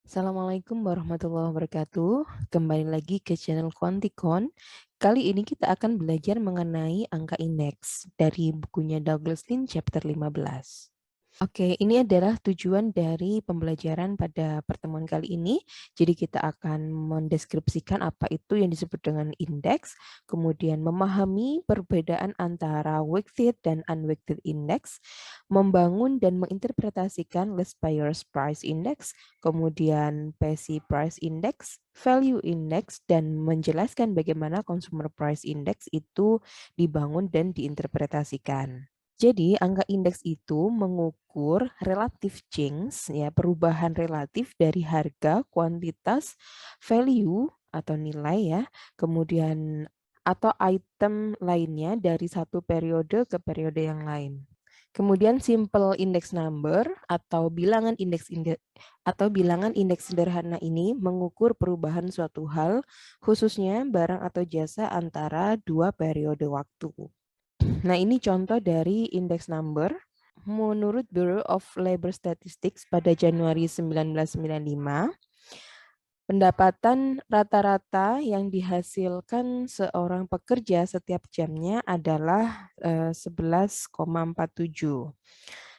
Assalamualaikum warahmatullahi wabarakatuh. Kembali lagi ke channel Quanticon. Kali ini kita akan belajar mengenai angka indeks dari bukunya Douglas Lynn chapter 15. Oke, ini adalah tujuan dari pembelajaran pada pertemuan kali ini. Jadi kita akan mendeskripsikan apa itu yang disebut dengan indeks, kemudian memahami perbedaan antara weighted dan unweighted index, membangun dan menginterpretasikan list buyers price index, kemudian PESI price index, value index, dan menjelaskan bagaimana consumer price index itu dibangun dan diinterpretasikan. Jadi, angka indeks itu mengukur relative change, ya, perubahan relatif dari harga, kuantitas, value atau nilai ya, kemudian atau item lainnya dari satu periode ke periode yang lain. Kemudian simple index number atau bilangan indeks sederhana ini mengukur perubahan suatu hal, khususnya barang atau jasa antara dua periode waktu. Nah, ini contoh dari index number. Menurut Bureau of Labor Statistics pada Januari 1995, pendapatan rata-rata yang dihasilkan seorang pekerja setiap jamnya adalah 11,47.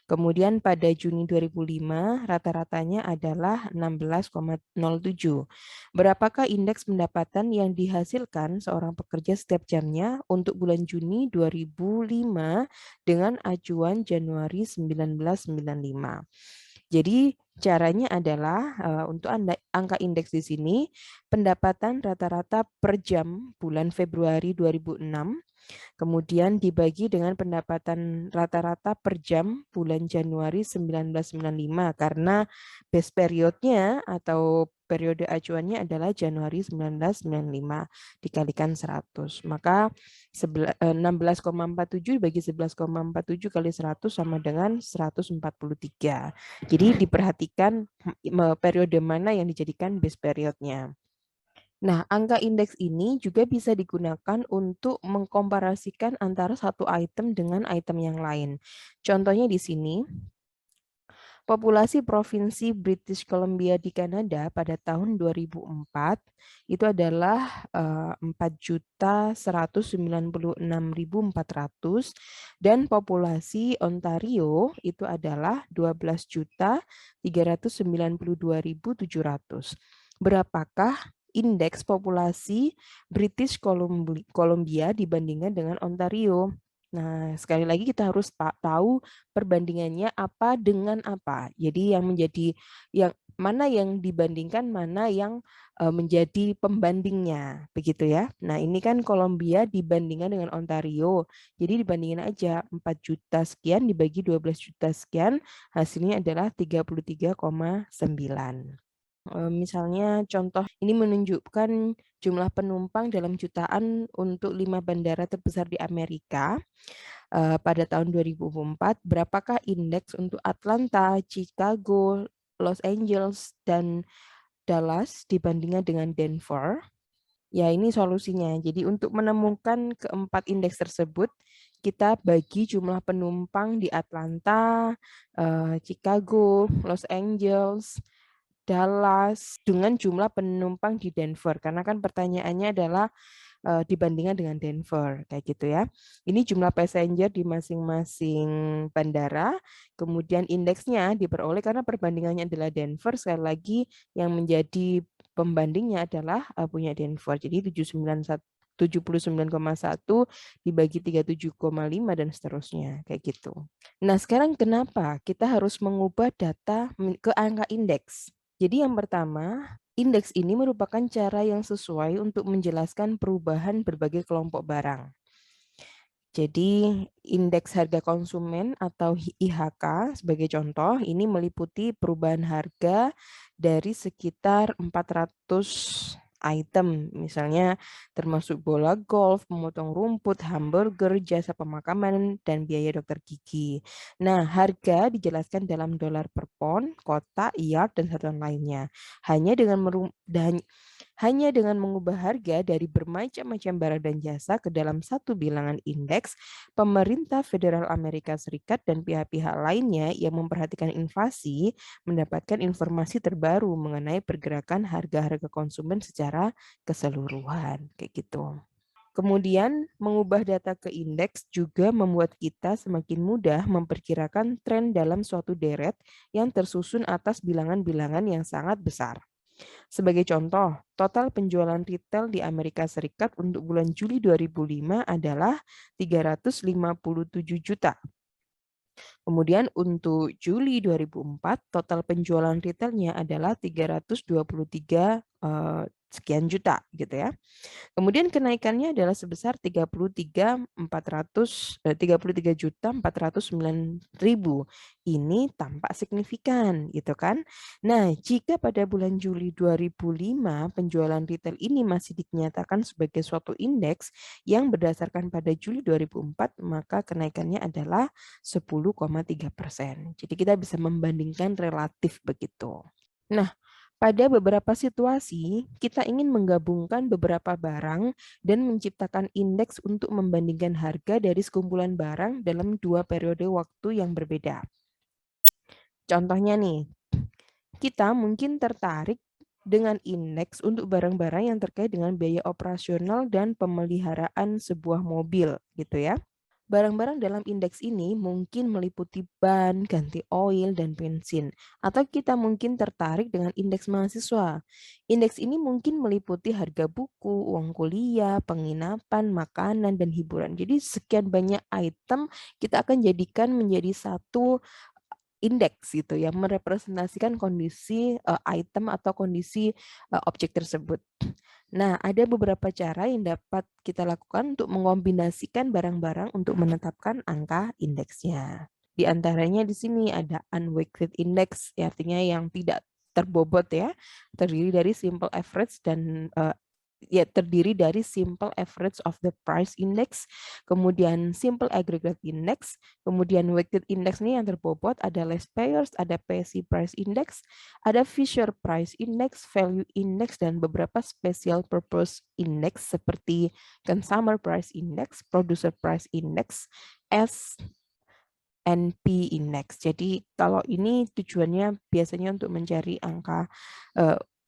Kemudian pada Juni 2005 rata-ratanya adalah 16,07. Berapakah indeks pendapatan yang dihasilkan seorang pekerja setiap jamnya untuk bulan Juni 2005 dengan acuan Januari 1995? Jadi caranya adalah untuk angka indeks di sini pendapatan rata-rata per jam bulan Februari 2006 kemudian dibagi dengan pendapatan rata-rata per jam bulan Januari 1995 karena base periodnya atau periode acuannya adalah Januari 1995 dikalikan 100. Maka 16,47 bagi 11,47 kali 100 sama dengan 143. Jadi diperhatikan periode mana yang dijadikan base periodnya. Nah, angka indeks ini juga bisa digunakan untuk mengkomparasikan antara satu item dengan item yang lain. Contohnya di sini, populasi provinsi British Columbia di Kanada pada tahun 2004 itu adalah 4.196.400 dan populasi Ontario itu adalah 12.392.700. Berapakah indeks populasi British Columbia dibandingkan dengan Ontario? Nah, sekali lagi kita harus tahu perbandingannya apa dengan apa. Jadi yang mana yang dibandingkan, mana yang menjadi pembandingnya, begitu ya. Nah, ini kan Kolombia dibandingkan dengan Ontario. Jadi dibandingin aja 4 juta sekian dibagi 12 juta sekian, hasilnya adalah 33,9. Misalnya contoh ini menunjukkan jumlah penumpang dalam jutaan untuk 5 bandara terbesar di Amerika pada tahun 2004. Berapakah indeks untuk Atlanta, Chicago, Los Angeles, dan Dallas dibandingkan dengan Denver? Ya, ini solusinya. Jadi untuk menemukan keempat indeks tersebut, kita bagi jumlah penumpang di Atlanta, Chicago, Los Angeles, Dallas dengan jumlah penumpang di Denver karena kan pertanyaannya adalah dibandingkan dengan Denver kayak gitu ya. Ini jumlah passenger di masing-masing bandara, kemudian indeksnya diperoleh karena perbandingannya adalah Denver, sekali lagi yang menjadi pembandingnya adalah punya Denver. Jadi 79,1 dibagi 37,5 dan seterusnya kayak gitu. Nah, sekarang kenapa kita harus mengubah data ke angka indeks? Jadi yang pertama, indeks ini merupakan cara yang sesuai untuk menjelaskan perubahan berbagai kelompok barang. Jadi indeks harga konsumen atau IHK sebagai contoh ini meliputi perubahan harga dari sekitar 400 item, misalnya termasuk bola golf, memotong rumput, hamburger, jasa pemakaman, dan biaya dokter gigi. Nah, harga dijelaskan dalam dolar per pound, kota, yard, dan satuan lainnya. Hanya dengan Hanya dengan mengubah harga dari bermacam-macam barang dan jasa ke dalam satu bilangan indeks, pemerintah Federal Amerika Serikat dan pihak-pihak lainnya yang memperhatikan inflasi mendapatkan informasi terbaru mengenai pergerakan harga-harga konsumen secara keseluruhan. Kayak gitu. Kemudian, mengubah data ke indeks juga membuat kita semakin mudah memperkirakan tren dalam suatu deret yang tersusun atas bilangan-bilangan yang sangat besar. Sebagai contoh, total penjualan retail di Amerika Serikat untuk bulan Juli 2005 adalah 357 juta. Kemudian untuk Juli 2004, total penjualan retailnya adalah 323 sekian juta gitu ya. Kemudian kenaikannya adalah sebesar 33.409.000. Ini tampak signifikan gitu kan. Nah, jika pada bulan Juli 2005 penjualan retail ini masih dinyatakan sebagai suatu indeks yang berdasarkan pada Juli 2004, maka kenaikannya adalah 10,3%. Jadi kita bisa membandingkan relatif begitu. Nah, pada beberapa situasi, kita ingin menggabungkan beberapa barang dan menciptakan indeks untuk membandingkan harga dari sekumpulan barang dalam dua periode waktu yang berbeda. Contohnya nih, kita mungkin tertarik dengan indeks untuk barang-barang yang terkait dengan biaya operasional dan pemeliharaan sebuah mobil, gitu ya. Barang-barang dalam indeks ini mungkin meliputi ban, ganti oil, dan bensin. Atau kita mungkin tertarik dengan indeks mahasiswa. Indeks ini mungkin meliputi harga buku, uang kuliah, penginapan, makanan, dan hiburan. Jadi sekian banyak item kita akan jadikan menjadi satu indeks gitu yang merepresentasikan kondisi item atau kondisi objek tersebut. Nah, ada beberapa cara yang dapat kita lakukan untuk mengombinasikan barang-barang untuk menetapkan angka indeksnya. Di antaranya di sini ada unweighted index, artinya yang tidak terbobot ya, terdiri dari simple average dan terdiri dari simple average of the price index, kemudian simple aggregate index, kemudian weighted index ini yang terbobot ada less payers, ada PSI price index, ada Fisher price index, value index, dan beberapa special purpose index seperti consumer price index, producer price index, S&P index. Jadi kalau ini tujuannya biasanya untuk mencari angka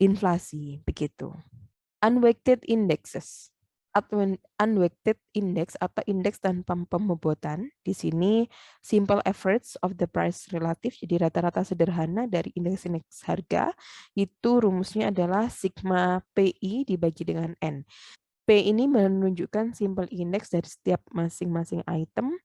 inflasi begitu. Unweighted indexes atau unweighted index atau indeks tanpa pembobotan. Di sini simple average of the price relative, jadi rata-rata sederhana dari indeks-indeks harga. Itu rumusnya adalah sigma PI dibagi dengan N. P ini menunjukkan simple index dari setiap masing-masing item.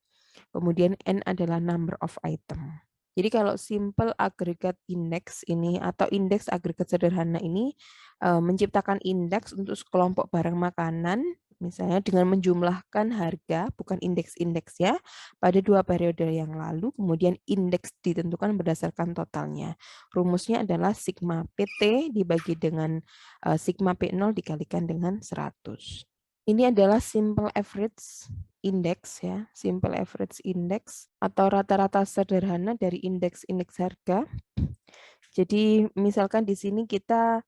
Kemudian N adalah number of item. Jadi kalau simple aggregate index ini atau indeks agregat sederhana ini menciptakan indeks untuk sekelompok barang makanan, misalnya dengan menjumlahkan harga, bukan indeks-indeks ya, pada dua periode yang lalu, kemudian indeks ditentukan berdasarkan totalnya. Rumusnya adalah sigma PT dibagi dengan sigma P0 dikalikan dengan 100. Ini adalah simple average index ya, simple average index atau rata-rata sederhana dari indeks-indeks harga. Jadi misalkan di sini kita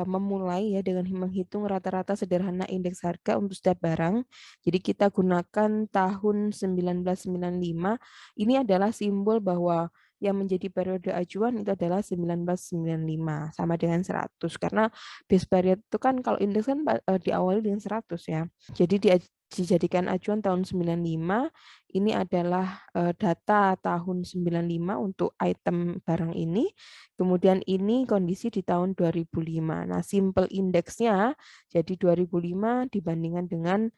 memulai ya dengan menghitung rata-rata sederhana indeks harga untuk setiap barang. Jadi kita gunakan tahun 1995. Ini adalah simbol bahwa yang menjadi periode acuan itu adalah 1995 sama dengan 100 karena base period itu kan kalau indeks kan diawali dengan 100 ya. Jadi dijadikan acuan tahun 95. Ini adalah data tahun 95 untuk item barang ini. Kemudian ini kondisi di tahun 2005. Nah, simple indeksnya jadi 2005 dibandingkan dengan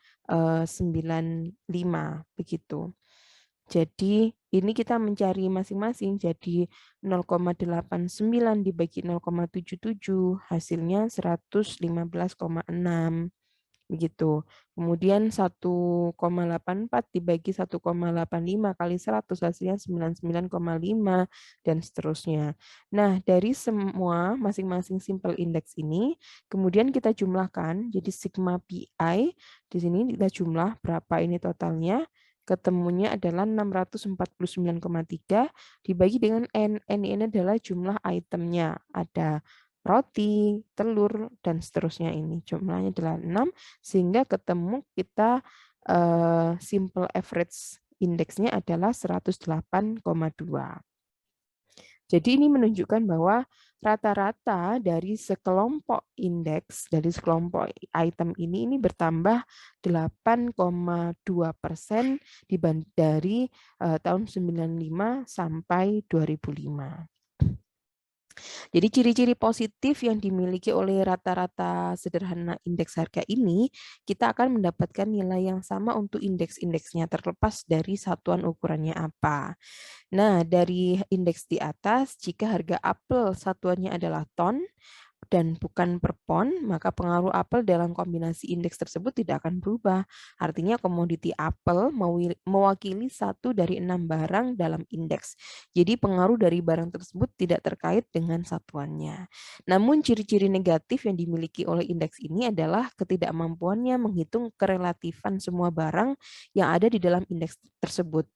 95 begitu. Jadi ini kita mencari masing-masing jadi 0,89 dibagi 0,77 hasilnya 115,6 begitu. Kemudian 1,84 dibagi 1,85 kali 100 hasilnya 99,5 dan seterusnya. Nah, dari semua masing-masing simple index ini kemudian kita jumlahkan jadi sigma PI. Di sini kita jumlah berapa ini totalnya. Ketemunya adalah 649,3 dibagi dengan N. N ini adalah jumlah itemnya. Ada roti, telur, dan seterusnya ini. Jumlahnya adalah 6, sehingga ketemu kita simple average indeksnya adalah 108,2. Jadi ini menunjukkan bahwa rata-rata dari sekelompok indeks, dari sekelompok item ini bertambah 8,2% dari tahun 95 sampai 2005. Jadi ciri-ciri positif yang dimiliki oleh rata-rata sederhana indeks harga ini, kita akan mendapatkan nilai yang sama untuk indeks-indeksnya terlepas dari satuan ukurannya apa. Nah, dari indeks di atas, jika harga apel satuannya adalah ton dan bukan per pon, maka pengaruh apel dalam kombinasi indeks tersebut tidak akan berubah. Artinya komoditi apel mewakili 1 dari 6 barang dalam indeks. Jadi pengaruh dari barang tersebut tidak terkait dengan satuannya. Namun ciri-ciri negatif yang dimiliki oleh indeks ini adalah ketidakmampuannya menghitung kerelatifan semua barang yang ada di dalam indeks tersebut.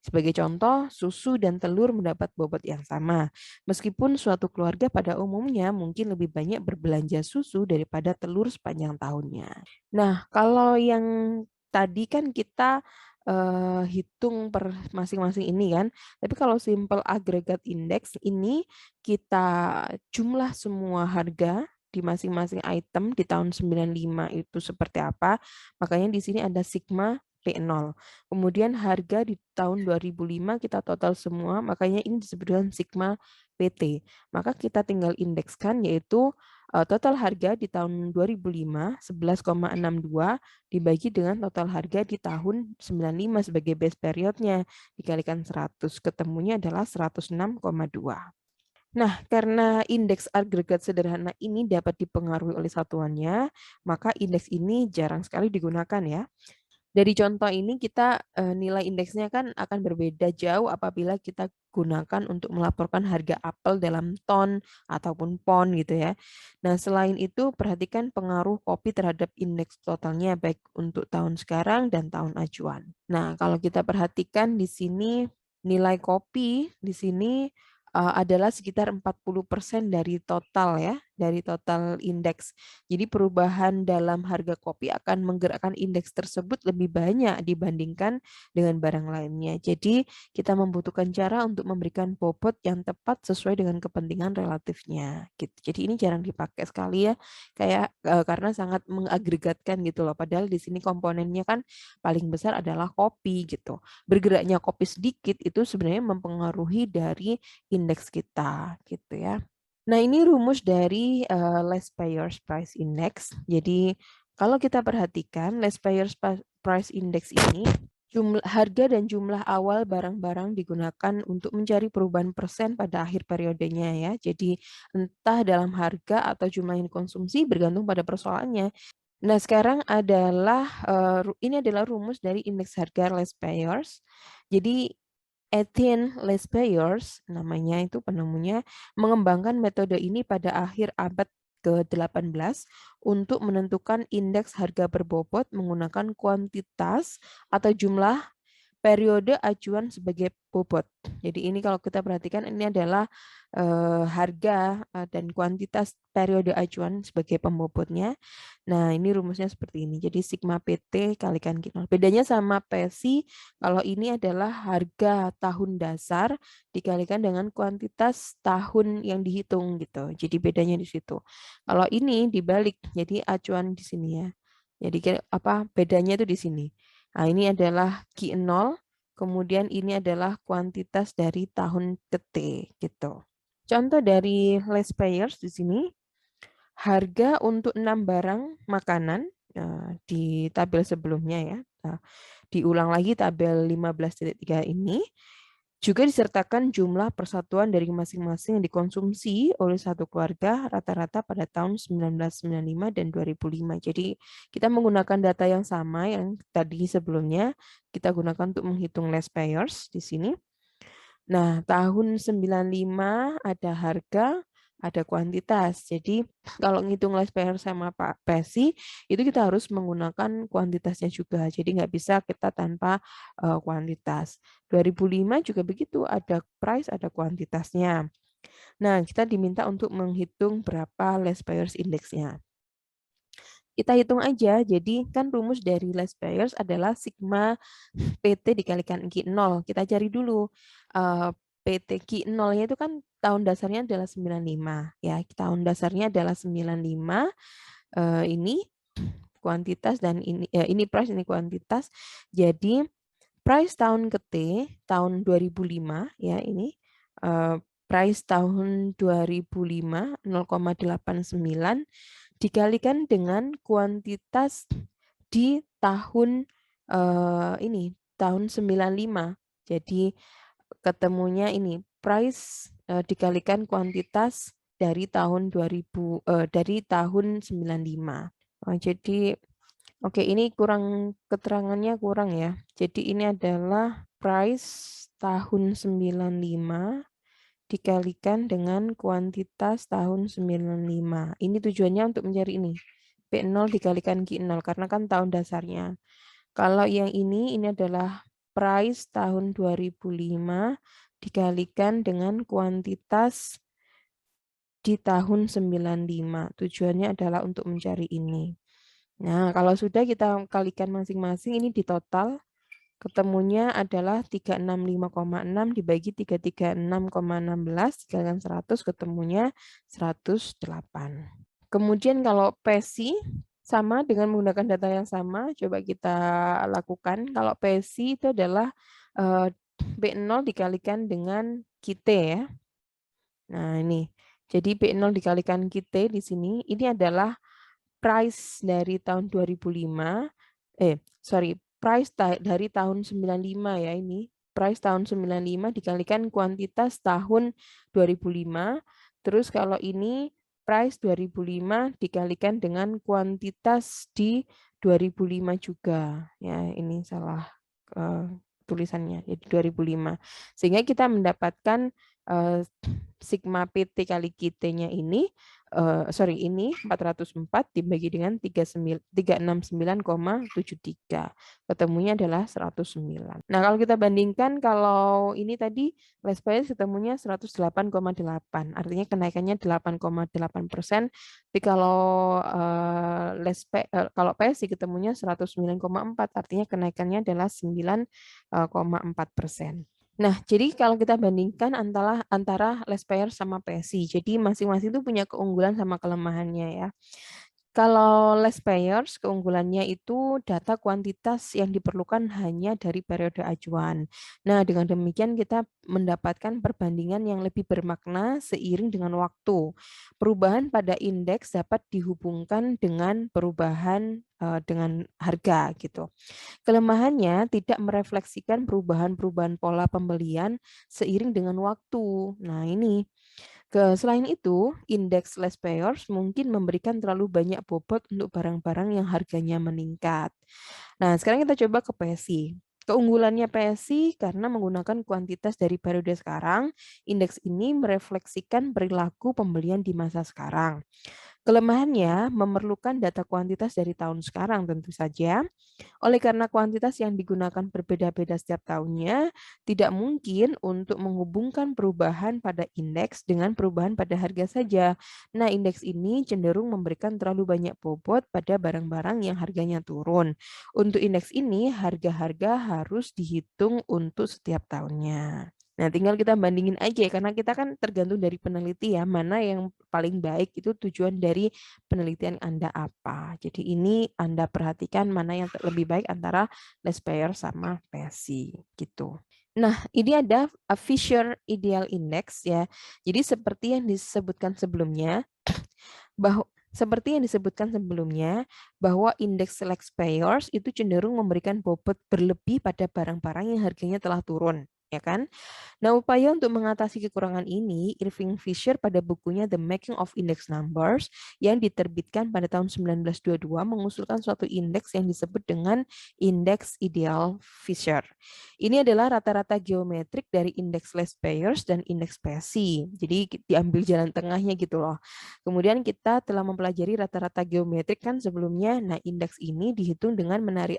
Sebagai contoh, susu dan telur mendapat bobot yang sama. Meskipun suatu keluarga pada umumnya mungkin lebih banyak berbelanja susu daripada telur sepanjang tahunnya. Nah, kalau yang tadi kan kita hitung per masing-masing ini kan, tapi kalau simple aggregate index ini kita jumlah semua harga di masing-masing item di tahun 95 itu seperti apa. Makanya di sini ada sigma P0. Kemudian harga di tahun 2005 kita total semua, makanya ini disebut dengan sigma PT. Maka kita tinggal indekskan yaitu total harga di tahun 2005 11,62 dibagi dengan total harga di tahun 95 sebagai base periodnya dikalikan 100, ketemunya adalah 106,2. Nah, karena indeks agregat sederhana ini dapat dipengaruhi oleh satuannya, maka indeks ini jarang sekali digunakan ya. Dari contoh ini kita nilai indeksnya kan akan berbeda jauh apabila kita gunakan untuk melaporkan harga apel dalam ton ataupun pon gitu ya. Nah, selain itu perhatikan pengaruh kopi terhadap indeks totalnya baik untuk tahun sekarang dan tahun acuan. Nah, kalau kita perhatikan di sini nilai kopi di sini adalah sekitar 40% dari total ya, dari total indeks. Jadi perubahan dalam harga kopi akan menggerakkan indeks tersebut lebih banyak dibandingkan dengan barang lainnya. Jadi kita membutuhkan cara untuk memberikan bobot yang tepat sesuai dengan kepentingan relatifnya. Gitu. Jadi ini jarang dipakai sekali ya, kayak karena sangat mengagregatkan gitu loh. Padahal di sini komponennya kan paling besar adalah kopi gitu. Bergeraknya kopi sedikit itu sebenarnya mempengaruhi dari indeks kita gitu ya. Nah, ini rumus dari less payers price index. Jadi, kalau kita perhatikan less payers price index ini jumlah harga dan jumlah awal barang-barang digunakan untuk mencari perubahan persen pada akhir periodenya ya. Jadi, entah dalam harga atau jumlah yang dikonsumsi bergantung pada persoalannya. Nah, sekarang adalah ini adalah rumus dari indeks harga less payers. Jadi Etienne Lespayers, namanya itu penemunya, mengembangkan metode ini pada akhir abad ke-18 untuk menentukan indeks harga berbobot menggunakan kuantitas atau jumlah periode acuan sebagai bobot. Jadi ini kalau kita perhatikan ini adalah harga dan kuantitas periode acuan sebagai pembobotnya. Nah, ini rumusnya seperti ini. Jadi sigma PT kalikan Q0. Bedanya sama PSI, kalau ini adalah harga tahun dasar dikalikan dengan kuantitas tahun yang dihitung gitu. Jadi bedanya di situ. Kalau ini dibalik, jadi acuan di sini ya. Jadi apa bedanya itu di sini. Nah, ini adalah Q0, kemudian ini adalah kuantitas dari tahun ke T gitu. Contoh dari less payers di sini, harga untuk 6 barang makanan di tabel sebelumnya ya. Nah, diulang lagi tabel 15.3 ini juga disertakan jumlah persatuan dari masing-masing yang dikonsumsi oleh satu keluarga rata-rata pada tahun 1995 dan 2005. Jadi kita menggunakan data yang sama yang tadi sebelumnya, kita gunakan untuk menghitung less payers di sini. Nah, tahun 95 ada harga, ada kuantitas. Jadi kalau ngitung less payer sama Pak PESI, itu kita harus menggunakan kuantitasnya juga. Jadi nggak bisa kita tanpa kuantitas. 2005 juga begitu, ada price, ada kuantitasnya. Nah, kita diminta untuk menghitung berapa less payers indeksnya. Kita hitung aja, jadi kan rumus dari less payers adalah sigma PT dikalikan Q0. Kita cari dulu PT Q0-nya itu kan tahun dasarnya adalah 95 ya. Tahun dasarnya adalah 95. Ini kuantitas dan ini price, ini kuantitas. Jadi price tahun ke T tahun 2005 ya, ini price tahun 2005 0,89 dikalikan dengan kuantitas di tahun ini tahun 95. Jadi ketemunya ini price dikalikan kuantitas dari tahun 2000 dari tahun 95. Jadi oke, ini kurang, keterangannya kurang ya. Jadi ini adalah price tahun 95 dikalikan dengan kuantitas tahun 95. Ini tujuannya untuk mencari ini. P0 dikalikan Q0 karena kan tahun dasarnya. Kalau yang ini adalah price tahun 2005 dikalikan dengan kuantitas di tahun 95. Tujuannya adalah untuk mencari ini. Nah, kalau sudah kita kalikan masing-masing, ini di total ketemunya adalah 365,6 dibagi 336,16 dikalikan 100 ketemunya 108. Kemudian kalau PESI sama dengan menggunakan data yang sama, coba kita lakukan. Kalau PESI itu adalah B0 dikalikan dengan QT ya. Nah, ini. Jadi B0 dikalikan QT di sini, ini adalah price dari tahun 2005, price dari tahun 95 ya ini. Price tahun 95 dikalikan kuantitas tahun 2005. Terus kalau ini price 2005 dikalikan dengan kuantitas di 2005 juga. Ya, ini salah tulisannya, jadi 2005. Sehingga kita mendapatkan sigma PT kali QT-nya ini, ini 404 dibagi dengan 369,73. Ketemunya adalah 109. Nah, kalau kita bandingkan, kalau ini tadi less payers ketemunya 108,8. Artinya kenaikannya 8,8%. Tapi kalau kalau PSI ketemunya 109,4, artinya kenaikannya adalah 9,4%. Nah, jadi kalau kita bandingkan antara less payers sama PSI, jadi masing-masing itu punya keunggulan sama kelemahannya ya. Kalau less payers, keunggulannya itu data kuantitas yang diperlukan hanya dari periode acuan. Nah, dengan demikian kita mendapatkan perbandingan yang lebih bermakna seiring dengan waktu. Perubahan pada indeks dapat dihubungkan dengan perubahan dengan harga gitu. Kelemahannya tidak merefleksikan perubahan-perubahan pola pembelian seiring dengan waktu. Nah, ini. Selain itu, indeks less payers mungkin memberikan terlalu banyak bobot untuk barang-barang yang harganya meningkat. Nah, sekarang kita coba ke PSI. Keunggulannya PSI karena menggunakan kuantitas dari periode sekarang, indeks ini merefleksikan perilaku pembelian di masa sekarang. Kelemahannya memerlukan data kuantitas dari tahun sekarang tentu saja. Oleh karena kuantitas yang digunakan berbeda-beda setiap tahunnya, tidak mungkin untuk menghubungkan perubahan pada indeks dengan perubahan pada harga saja. Nah, indeks ini cenderung memberikan terlalu banyak bobot pada barang-barang yang harganya turun. Untuk indeks ini, harga-harga harus dihitung untuk setiap tahunnya. Nah, tinggal kita bandingin aja karena kita kan tergantung dari peneliti ya, mana yang paling baik itu tujuan dari penelitian Anda apa. Jadi ini Anda perhatikan mana yang lebih baik antara less payer sama PSI gitu. Nah, ini ada Fisher Ideal Index ya. Jadi seperti yang disebutkan sebelumnya, bahwa indeks select payers itu cenderung memberikan bobot berlebih pada barang-barang yang harganya telah turun, ya kan? Nah, upaya untuk mengatasi kekurangan ini, Irving Fisher pada bukunya The Making of Index Numbers yang diterbitkan pada tahun 1922 mengusulkan suatu indeks yang disebut dengan indeks ideal Fisher. Ini adalah rata-rata geometrik dari indeks less payers dan indeks PSI. Jadi diambil jalan tengahnya gitu loh. Kemudian kita telah mempelajari rata-rata geometrik kan sebelumnya. Nah, indeks ini dihitung dengan menarik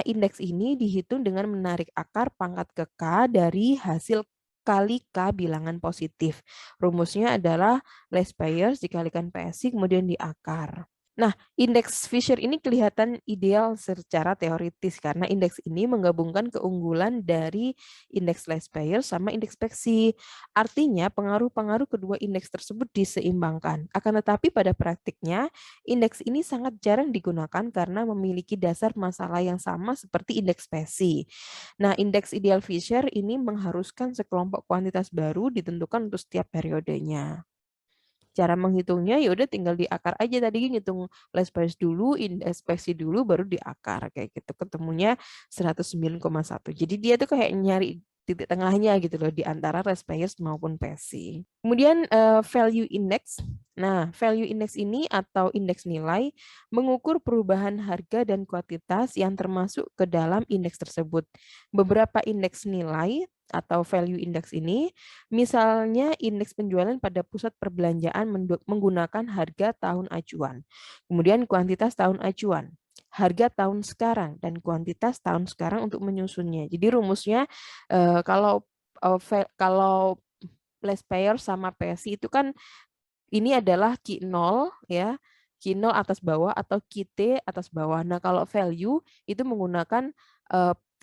indeks ini dihitung dengan menarik akar pangkat ke K dari hasil kali K bilangan positif. Rumusnya adalah less buyers dikalikan PSI kemudian diakar. Nah, indeks Fisher ini kelihatan ideal secara teoritis karena indeks ini menggabungkan keunggulan dari indeks less buyers sama indeks PSI. Artinya, pengaruh-pengaruh kedua indeks tersebut diseimbangkan. Akan tetapi pada praktiknya, indeks ini sangat jarang digunakan karena memiliki dasar masalah yang sama seperti indeks PSI. Nah, indeks ideal Fisher ini mengharuskan sekelompok kuantitas baru ditentukan untuk setiap periodenya. Cara menghitungnya ya udah tinggal diakar aja, tadi ngitung less price dulu, indeksi dulu, baru diakar kayak gitu. Ketemunya 109,1. Jadi dia tuh kayak nyari titik tengahnya gitu loh di antara less buyers maupun PSI. Kemudian value index. Nah, value index ini atau indeks nilai mengukur perubahan harga dan kuantitas yang termasuk ke dalam indeks tersebut. Beberapa indeks nilai atau value index ini, misalnya indeks penjualan pada pusat perbelanjaan menggunakan harga tahun acuan. Kemudian kuantitas tahun acuan, harga tahun sekarang, dan kuantitas tahun sekarang untuk menyusunnya. Jadi rumusnya kalau less payer sama PSI itu kan ini adalah Q0 ya. Q0 atas bawah atau QT atas bawah. Nah, kalau value itu menggunakan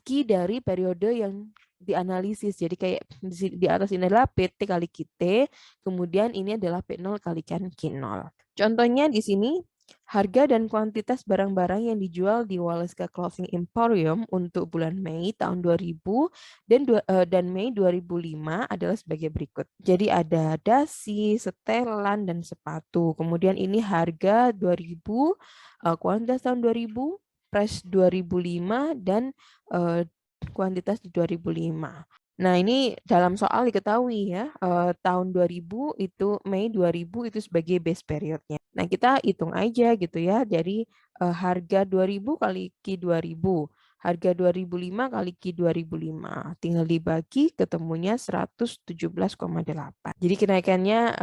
key dari periode yang dianalisis. Jadi kayak di atas ini adalah PT kali QT, kemudian ini adalah P0 kalikan Q0. Contohnya di sini harga dan kuantitas barang-barang yang dijual di Waleska Clothing Emporium untuk bulan Mei tahun 2000 dan Mei 2005 adalah sebagai berikut. Jadi ada dasi, setelan, dan sepatu. Kemudian ini harga 2000, kuantitas tahun 2000, price 2005, dan kuantitas di 2005. Nah, ini dalam soal diketahui ya, tahun 2000 itu Mei 2000 itu sebagai base periodnya. Nah, kita hitung aja gitu ya, dari harga 2000 kali Q 2000, harga 2005 kali Q 2005, tinggal dibagi ketemunya 117,8. Jadi kenaikannya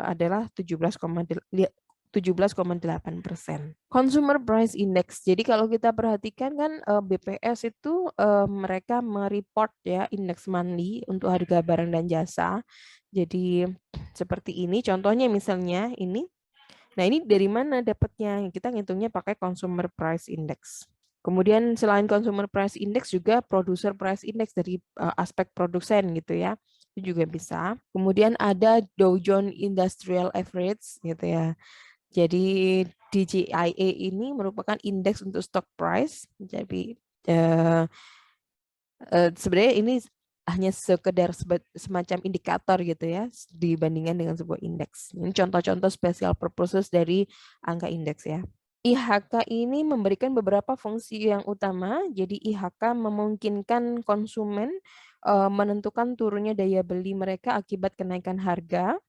adalah 17,8%. Consumer Price Index. Jadi kalau kita perhatikan kan BPS itu mereka mereport ya indeks monthly untuk harga barang dan jasa. Jadi seperti ini contohnya misalnya ini. Nah, ini dari mana dapatnya? Kita ngitungnya pakai Consumer Price Index. Kemudian selain Consumer Price Index juga Producer Price Index dari aspek produsen gitu ya. Itu juga bisa. Kemudian ada Dow Jones Industrial Average gitu ya. Jadi DJIA ini merupakan indeks untuk stock price. Jadi sebenarnya ini hanya sekedar semacam indikator gitu ya dibandingkan dengan sebuah indeks. Ini contoh-contoh special purposes dari angka indeks ya. IHK ini memberikan beberapa fungsi yang utama. Jadi IHK memungkinkan konsumen menentukan turunnya daya beli mereka akibat kenaikan harga.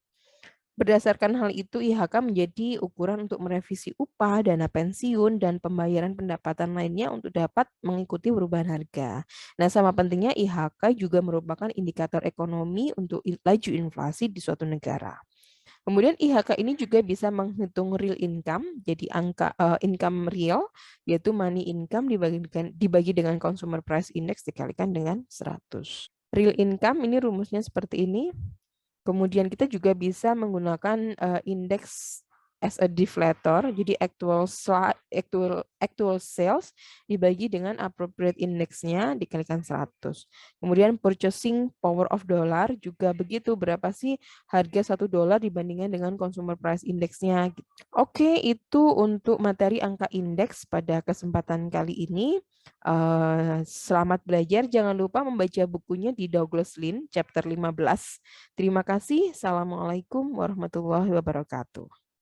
Berdasarkan hal itu, IHK menjadi ukuran untuk merevisi upah, dana pensiun, dan pembayaran pendapatan lainnya untuk dapat mengikuti perubahan harga. Nah, sama pentingnya IHK juga merupakan indikator ekonomi untuk laju inflasi di suatu negara. Kemudian IHK ini juga bisa menghitung real income, jadi angka income real, yaitu money income dibagi dengan consumer price index dikalikan dengan 100. Real income ini rumusnya seperti ini. Kemudian kita juga bisa menggunakan indeks as a deflator, jadi actual sales dibagi dengan appropriate indexnya dikalikan 100. Kemudian purchasing power of dollar juga begitu, berapa sih harga $1 dibandingkan dengan consumer price indexnya. Oke, itu untuk materi angka indeks pada kesempatan kali ini. Selamat belajar, jangan lupa membaca bukunya di Douglas Lynn chapter 15. Terima kasih. Assalamualaikum warahmatullahi wabarakatuh.